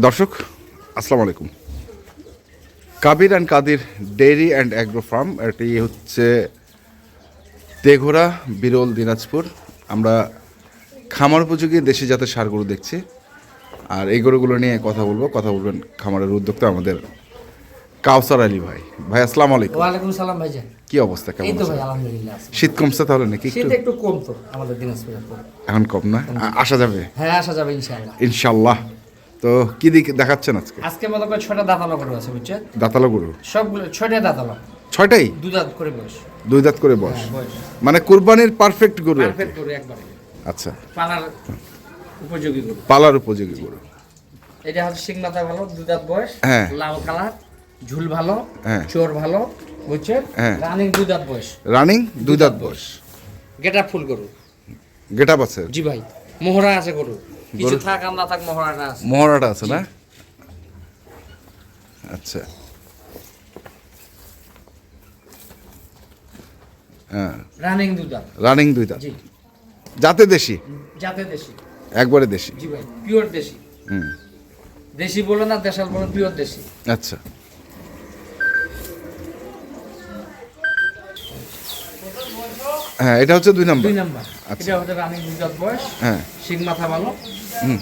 দর্শক আসসালামু আলাইকুম। Kabir and Kadir dairy and agro farm, এটি হচ্ছে তেঘোড়া, বিরল, দিনাজপুর। আমরা খামার উপযোগী দেশি জাতের ষাঁড় গরু দেখছি, আর এই গরুগুলো নিয়ে কথা বলবেন খামারের উদ্যোক্তা আমাদের কাউসার আলী ভাই। ভাই আসসালামু আলাইকুম। ওয়ালাইকুম সালাম ভাইজান। কি অবস্থা, কেমন এই তো আছেন? ভাই আলহামদুলিল্লাহ আছি। শীত কমছে তাহলে নাকি? শীত একটু কম তো আমাদের দিনাজপুরে। এখন কম না, আসা যাবে হ্যাঁ, আসা যাবে ইনশাআল্লাহ। ইনশাল্লাহ। তো কি দিক দেখাচ্ছেন আজকে? আজকে মনে করে 6টা দাঁতালো গরু আছে, বুঝছেন? দাঁতালো গরু সবগুলো 6টা দাঁতালো, 6টাই 2 দাঁত করে বয়স। 2 দাঁত করে বয়স, হ্যাঁ, বয়স মানে কুরবানির পারফেক্ট গরু আর কি। পারফেক্ট গরু একবারে, আচ্ছা, পালার উপযোগী গরু। পালার উপযোগী গরু। এটা হচ্ছে সিং মাথা ভালো, 2 দাঁত বয়স, হ্যাঁ। লাল কালার, ঝুল ভালো, হ্যাঁ। চোর ভালো, বুঝছেন? হ্যাঁ। রানিং 2 দাঁত বয়স, রানিং 2 দাঁত বয়স, গেটা ফুল গরু। গেট আপ আছে, জি ভাই, মোহরা আছে গরু, কিছু গরু- থাক আর না থাক মোহরাটা আছে। মোহরাটা আছে না? আচ্ছা, হ্যাঁ, রানিং 2 দাঁত। রানিং 2 দাঁত, জি, যাতে দেশি, জাতে দেশি। একবারে দেশি। জি ভাই, পিওর দেশি। হুম, দেশি বলে না, দেশাল বলে, পিওর দেশি। আচ্ছা, হ্যাঁ, এটা হচ্ছে 2 নম্বর। 2 নাম্বার। আচ্ছা। এটা হচ্ছে রানিং 2 দাঁত বয়স, হ্যাঁ, শিং মাথা ভালো,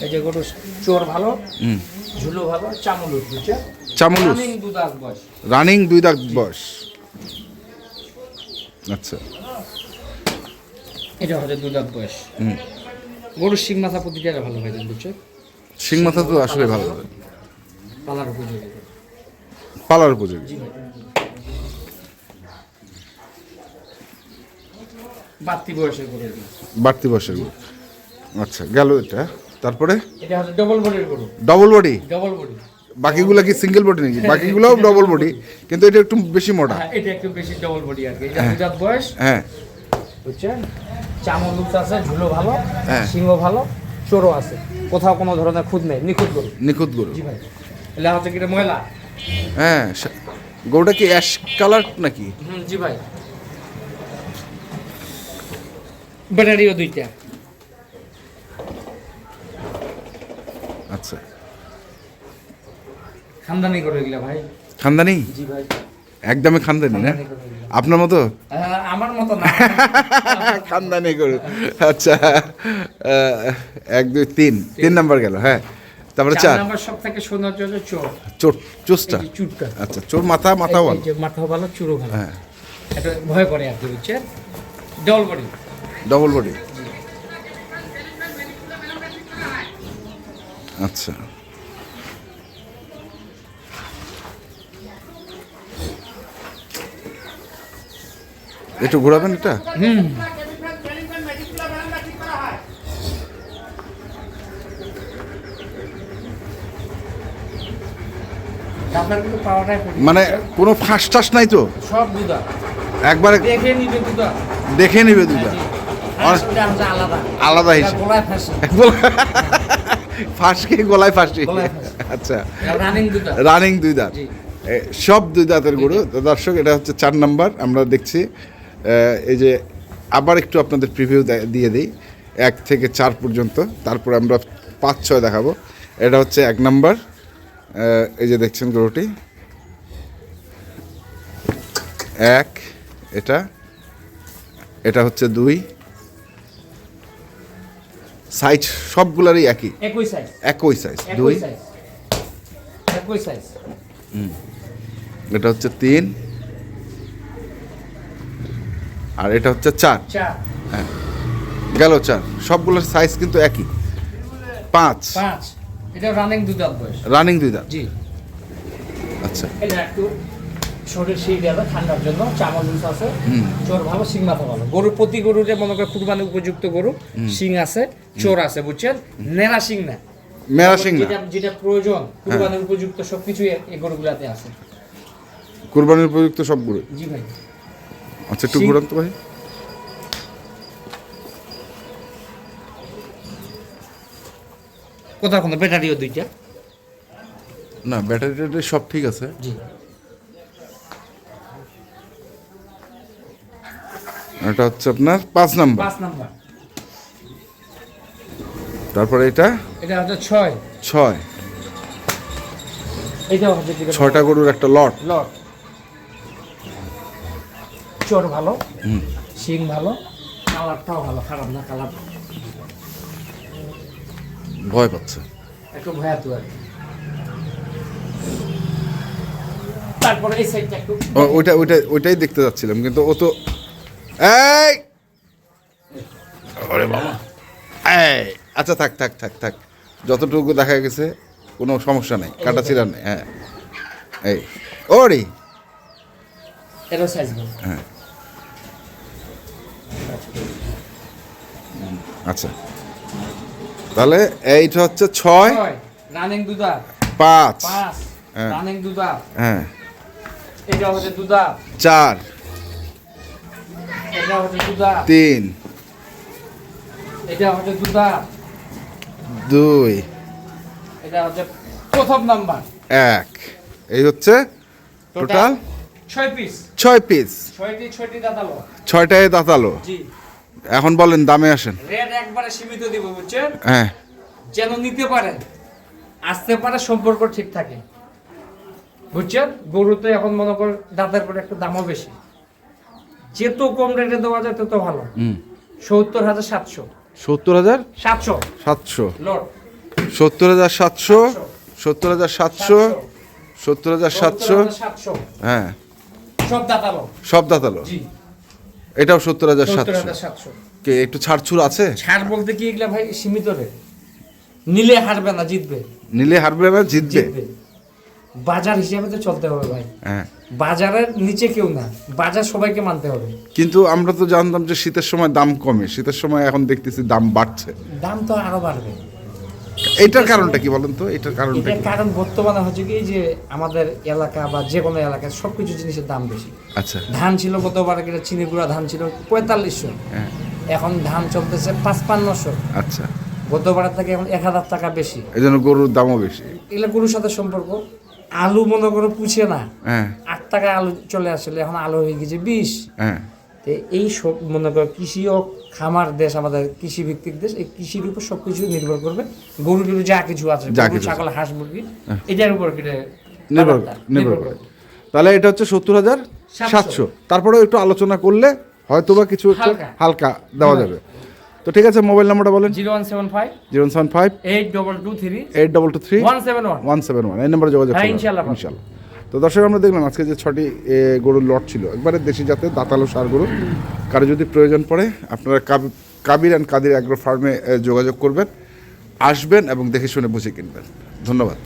এই যে গরু চোর ভালো, হুম, ঝুলো ভালো, চামলুট, বুঝছে? চামলুস, রানিং 2 দাঁত বয়স। রানিং 2 দাঁত বয়স। আচ্ছা, এটা হচ্ছে 2 দাঁত বয়স। হুম, গরুর শিং মাথা প্রতিটা ভালো হয়, বুঝছে? শিং মাথা তো আসলে ভালো হবে, পালার উপযোগী গরু। পালার উপযোগী। জি ভাই, বাড়তি বয়সের গরু এগুলো। বাড়তি বয়সের গরু। আচ্ছা, গেল এটা। তারপরে এটা হচ্ছে ডবল বডির গরু, ডবল বডি। Double body. বাকিগুলো কি সিঙ্গেল বডি নাকি? বাকিগুলোও ডবল বডি, কিন্তু এটা একটু বেশি মোটা। হ্যাঁ, এটা একটু বেশি ডবল বডি আর কি। এটা 2 দাঁত বয়স, হ্যাঁ, বুঝছেন? চামলুট আছে, ঝুলো ভালো, হ্যাঁ। সিংহ ভালো, চোরও আছে, কোথাও কোনো ধরনের খুঁত নেই, নিখুঁত গরু। নিখুঁত গরু। জি ভাই, এটা হচ্ছে কি ময়লা। হ্যাঁ, গরুটা কি অ্যাশ কালার নাকি? জি ভাই, ব্যাটারিও 2টা। আচ্ছা, খানদানি করে এগুলা ভাই। খানদানি, জি ভাই, একদমই খানদানি না? খানদানি করে এগুলা। আপনার মতো আমার মতো না। খানদানি গরু। আচ্ছা, 1 2 3 নাম্বার গেল। হ্যাঁ, তারপরে 4 নাম্বার সব থেকে সৌন্দর্য হচ্ছে চোর। চোর, চোষটা। এই যে চুটটা, আচ্ছা, চোর মাথা মাথাও এই ভালো। যে মাথাও ভালো, চুরও ভালো। হ্যাঁ, এটা ভয় করে আর কি, বুঝছেন? Double body. Double body. আচ্ছা, একটু ঘোরাবেন এটা। আপনার কিন্তু পাওয়াটাই করি। মানে কোনো ফাঁস টাস নাই তো? সব দুধা একবারে দেখে নিবে দুধা। দেখে নিবে দুটা এটা হচ্ছে আলাদা, আলাদা এটা হিসেবে। গলায় ফাঁসি। ফাঁসকে গলায় ফাঁসি। গলায় ফাঁসি। আচ্ছা, রানিং দুধা। রানিং 2 দাঁত, জি। সব 2 দাঁতের গরু। তো দর্শক, এটা হচ্ছে 4 নাম্বার আমরা দেখছি। এই যে আবার একটু আপনাদের প্রিভিউ দিয়ে দিই 1 থেকে 4 পর্যন্ত, তারপর আমরা 5 6 দেখাবো। এটা হচ্ছে 1 নাম্বার, এই যে দেখছেন গরুটি 1, এটা হচ্ছে 2, সাইজ সবগুলারই একই, একই সাইজ, একই সাইজ 2। একই সাইজ, একই সাইজ। এটা হচ্ছে 3, আর এটা হচ্ছে 4। 4, গেল 4, সবগুলোর সাইজ কিন্তু একই। 5, 5। এটা রানিং দুধ বয়স। রানিং 2 দাঁত। জি, আচ্ছা, এটা একটু শরীর শীত গেল, ঠান্ডার জন্য চামল জুস আছে, চোর ভালো, শিং মাথা ভালো। গরু প্রতি গরুরে মনে করে কুরবানি উপযুক্ত গরু, শিং আছে, চোর আছে, বুঝছেন? নেড়া শিং না, মেরা সিং না, যেটা যেটা প্রয়োজন কুরবানির উপযুক্ত সবকিছু এই গরুগুলাতে আছে। কুরবানির উপযুক্ত সব গরু। জি ভাই, আচ্ছা, একটু সিং- ঘুরান তো ভাই। কোথাও কোনো ব্যাটারিও 2টা। না, ব্যাটারি ট্যাটারি সব ঠিক আছে। জি, এটা হচ্ছে আপনার 5 নাম্বার। 5 নাম্বার। তারপরে এটা এটা হচ্ছে 6, 6, এটাও হচ্ছে 6টা গরুর একটা লট। লট। চোর ভালো, শিং ভালো, কালারটাও ভালো, খারাপ না কালার। ভয় পাচ্ছে। একটু ভয়াতু আর কি। তারপরে এই সাইডটা একটু ওইটাই দেখতে যাচ্ছিলাম, কিন্তু ও তো এই আরে বাবা এই আচ্ছা থাক থাক থাক থাক, যতটুকু দেখা গেছে কোনো সমস্যা নেই, কাটা ছিঁড়া নেই। হ্যাঁ এই ওরে এরও সাইজ ভালো। হ্যাঁ আচ্ছা, তাহলে এইটা হচ্ছে 6 রানিং দুধা 5 5 হ্যাঁ রানিং দুধা। হ্যাঁ এটা হচ্ছে দুধা 4 এটা হচ্ছে দুধা 3 এটা হচ্ছে দুধা 2 এটা হচ্ছে প্রথম নাম্বার 1। এই হচ্ছে টোটাল 6 পিস 6 পিস, 6টি দাঁতালো। 6টায় দাঁতালো। জি, এখন বলেন দামে আসেন। রেট একবারে সীমিত দিব বুঝছেন, হ্যাঁ যেন নিতে পারেন, আসতে পারে, সম্পর্ক ঠিক থাকে বুঝছেন। গরুতে এখন মনে কর দাঁতের পরে একটু দামও বেশি, যেত কম রেটে দেওয়া যায় তত ভালো। 70,700 70,000 700 700 লট 70,700 70,700 70,700 700 হ্যাঁ সব দাঁতালো। সব দাঁতালো। জি, এটাও 70,700। 70,700 কে একটু ছাড়ছুর আছে? ছাড় বলতে কি এগুলা ভাই সীমিত রেট, নিলে হারবে না জিতবে। নিলে হারবে না জিতবে। জিতবে। বাজার হিসাবে তো চলতে হবে ভাই, হ্যাঁ বাজারের নিচে কেউ না, বাজার সবাইকে মানতে হবে। কিন্তু আমরা তো জানতাম যে শীতের সময় দাম কমে, শীতের সময় এখন দেখতেছি দাম বাড়ছে। দাম তো আরো বাড়বে। এটার কারণটা কি বলেন তো? এটার কারণটা এটার কি? কারণ বর্তমানে হচ্ছে কি যে আমাদের এলাকা বা যে কোনো এলাকায় সবকিছু জিনিসের দাম বেশি। আচ্ছা ধান ছিল গতবার কিনা চিনি গুঁড়া ধান ছিল 4500, হ্যাঁ এখন ধান চলতেছে 5500। আচ্ছা, গতবারের থেকে এখন 1000 টাকা বেশি। এই জন্য গরুর দামও বেশি। এগুলো গরুর সাথে সম্পর্ক। আলু মনে করো পুছে না, হ্যাঁ 8 টাকা আলু চলে আসলে এখন আলু হয়ে গেছে 20। হ্যাঁ তো এই সব মনে করো কৃষি ও খামার দেশ, আমাদের কৃষি ভিত্তিক দেশ, এই কৃষির উপর সবকিছু নির্ভর করবে। গরু টরু যা কিছু আছে, যা গরু কিছু ছাগল হাঁস মুরগি, এটার উপর কি নির্ভর করে। তাহলে এটা হচ্ছে 70,700। তারপরেও একটু আলোচনা করলে হয়তো বা কিছু একটু হালকা দেওয়া যাবে। তো ঠিক আছে, মোবাইল নাম্বারটা বলেন। 0175 075 8223 8223 171 171, এই নাম্বারে যোগাযোগ হ্যাঁ, করবেন ইনশাআল্লাহ। ইনশাআল্লাহ। তো দর্শক, আমরা দেখলাম আজকে যে 6টি গরুর লট ছিল, একবারে দেশি জাতের দাঁতালো ষাঁড় গরু। কারো যদি প্রয়োজন পড়ে আপনারা কাবির অ্যান্ড কাদির অ্যাগ্রো ফার্মে যোগাযোগ করবেন, আসবেন এবং দেখে শুনে বুঝে কিনবেন। ধন্যবাদ।